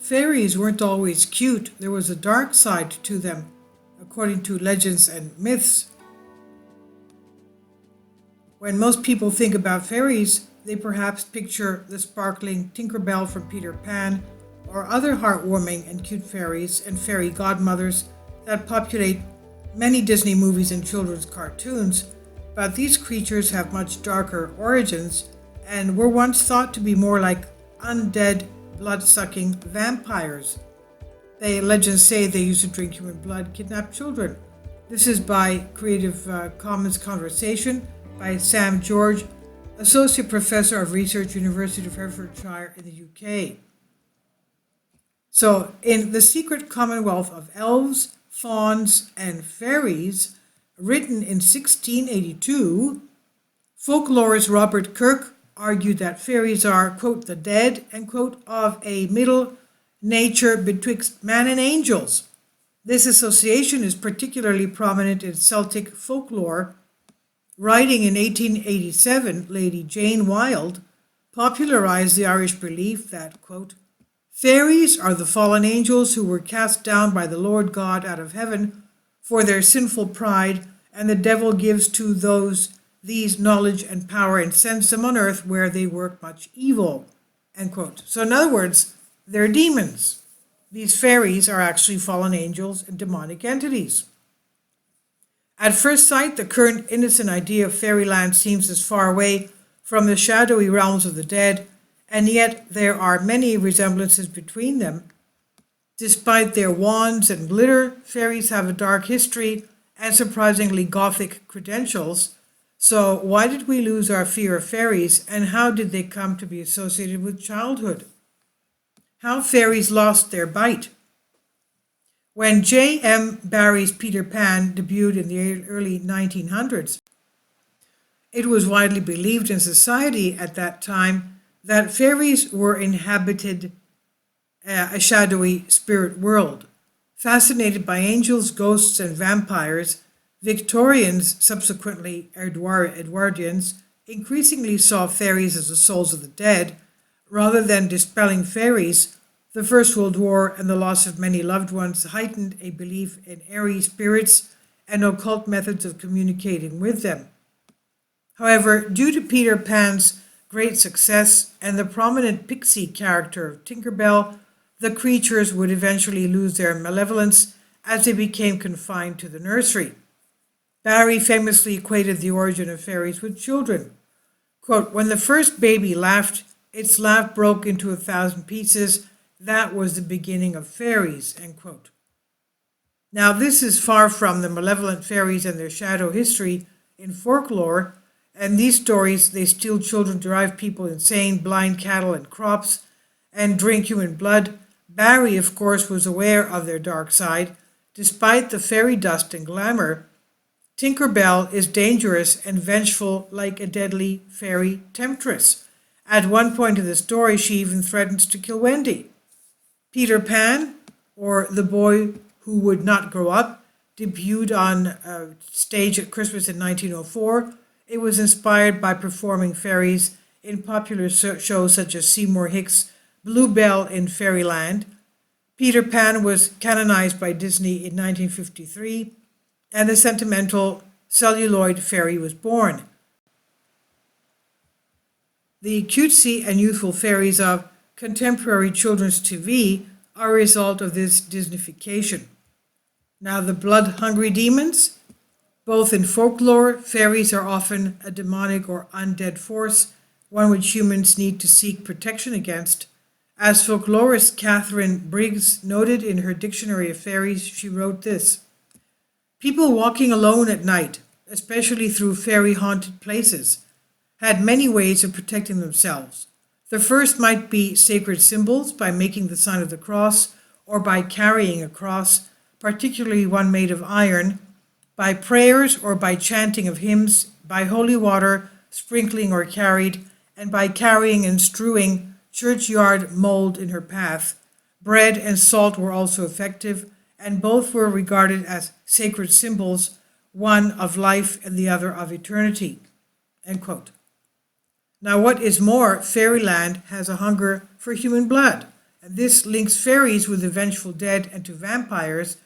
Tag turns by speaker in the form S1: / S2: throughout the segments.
S1: Fairies weren't always cute. There was a dark side to them, according to legends and myths. When most people think about fairies, they perhaps picture the sparkling Tinkerbell from Peter Pan, or other heartwarming and cute fairies and fairy godmothers that populate many Disney movies and children's cartoons. But these creatures have much darker origins and were once thought to be more like undead, blood-sucking vampires. Legends say they used to drink human blood, kidnap children. This is by Creative Commons Conversation by Sam George, Associate Professor of Research, University of Hertfordshire in the UK. So, in The Secret Commonwealth of Elves, Fauns, and Fairies, written in 1682, folklorist Robert Kirk argued that fairies are, quote, the dead, and quote, of a middle nature betwixt man and angels. This association is particularly prominent in Celtic folklore. Writing in 1887, Lady Jane Wilde popularized the Irish belief that, quote, fairies are the fallen angels who were cast down by the Lord God out of heaven for their sinful pride, and the devil gives to these knowledge and power and sends them on earth where they work much evil, end quote. So in other words, they're demons. These fairies are actually fallen angels and demonic entities. At first sight, the current innocent idea of fairyland seems as far away from the shadowy realms of the dead, and yet there are many resemblances between them. Despite their wands and glitter, fairies have a dark history and surprisingly gothic credentials. So why did we lose our fear of fairies, and how did they come to be associated with childhood? How fairies lost their bite. When J.M. Barrie's Peter Pan debuted in the early 1900s, it was widely believed in society at that time that fairies were inhabited a shadowy spirit world. Fascinated by angels, ghosts, and vampires, Victorians, subsequently Edwardians, increasingly saw fairies as the souls of the dead. Rather than dispelling fairies, the First World War and the loss of many loved ones heightened a belief in airy spirits and occult methods of communicating with them. However, due to Peter Pan's great success and the prominent pixie character of Tinkerbell, the creatures would eventually lose their malevolence as they became confined to the nursery. Barrie famously equated the origin of fairies with children. Quote, when the first baby laughed, its laugh broke into 1,000 pieces. That was the beginning of fairies, end quote. Now, this is far from the malevolent fairies and their shadow history in folklore, and these stories, they steal children, drive people insane, blind cattle and crops, and drink human blood. Barrie, of course, was aware of their dark side. Despite the fairy dust and glamour, Tinkerbell is dangerous and vengeful like a deadly fairy temptress. At one point in the story, she even threatens to kill Wendy. Peter Pan, or The Boy Who Would Not Grow Up, debuted on stage at Christmas in 1904. It was inspired by performing fairies in popular shows such as Seymour Hick's Bluebell in Fairyland. Peter Pan was canonized by Disney in 1953, and the sentimental celluloid fairy was born. The cutesy and youthful fairies of contemporary children's TV are a result of this Disneyfication. Now, the blood-hungry demons, both in folklore, fairies are often a demonic or undead force, one which humans need to seek protection against. As folklorist Catherine Briggs noted in her Dictionary of Fairies, she wrote this: people walking alone at night, especially through fairy-haunted places, had many ways of protecting themselves. The first might be sacred symbols by making the sign of the cross or by carrying a cross, particularly one made of iron, by prayers or by chanting of hymns, by holy water, sprinkling or carried, and by carrying and strewing churchyard mold in her path. Bread and salt were also effective, and both were regarded as sacred symbols, one of life and the other of eternity. End quote. Now, what is more, fairyland has a hunger for human blood. and this links fairies with the vengeful dead and to vampires.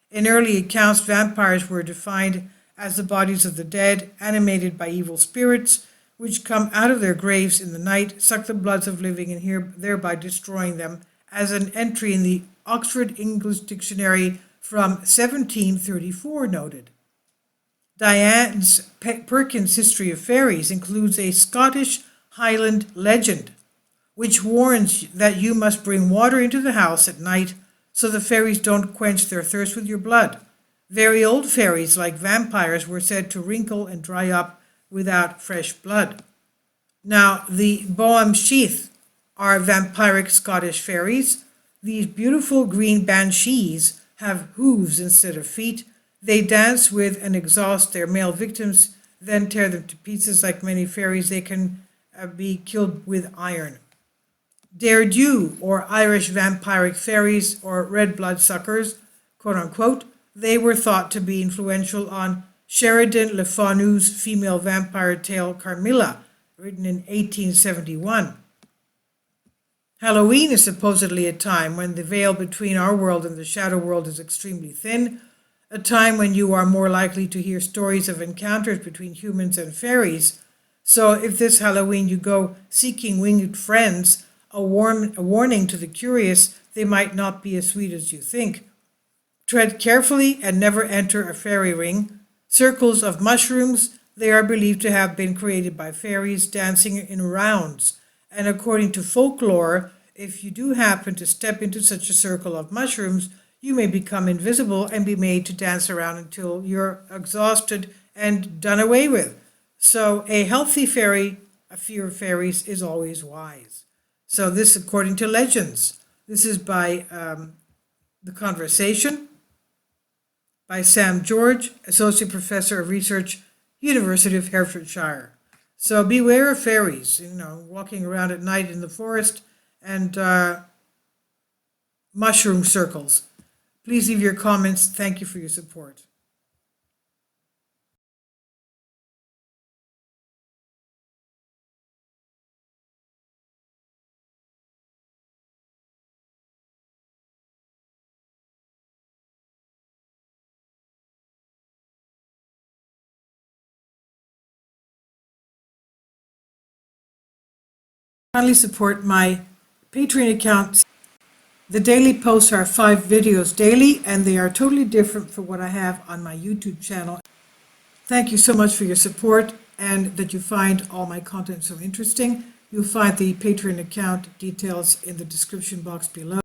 S1: In early accounts, vampires were defined as the bodies of the dead, animated by evil spirits, which come out of their graves in the night, suck the bloods of living, and thereby destroying them, as an entry in the Oxford English Dictionary from 1734 noted. Diane's Perkins' History of Fairies includes a Scottish Highland legend, which warns that you must bring water into the house at night so the fairies don't quench their thirst with your blood. Very old fairies, like vampires, were said to wrinkle and dry up without fresh blood. Now, the Boam Sheath are vampiric Scottish fairies. These beautiful green banshees have hooves instead of feet. They dance with and exhaust their male victims, then tear them to pieces. Like many fairies, they can be killed with iron. Daredew, or Irish vampiric fairies, or red blood suckers, quote unquote, they were thought to be influential on Sheridan Le Fanu's female vampire tale Carmilla, written in 1871. Halloween is supposedly a time when the veil between our world and the shadow world is extremely thin, a time when you are more likely to hear stories of encounters between humans and fairies. So if this Halloween you go seeking winged friends, a warning to the curious, they might not be as sweet as you think. Tread carefully and never enter a fairy ring. Circles of mushrooms, they are believed to have been created by fairies dancing in rounds. And according to folklore, if you do happen to step into such a circle of mushrooms, you may become invisible and be made to dance around until you're exhausted and done away with. So a healthy fairy, a fear of fairies, is always wise. So this, according to legends, this is by The Conversation, by Sam George, Associate Professor of Research, University of Hertfordshire. So beware of fairies, walking around at night in the forest and mushroom circles. Please leave your comments. Thank you for your support. Kindly support my Patreon account. The daily posts are 5 videos daily, and they are totally different from what I have on my YouTube channel. Thank you so much for your support and that you find all my content so interesting. You'll find the Patreon account details in the description box below.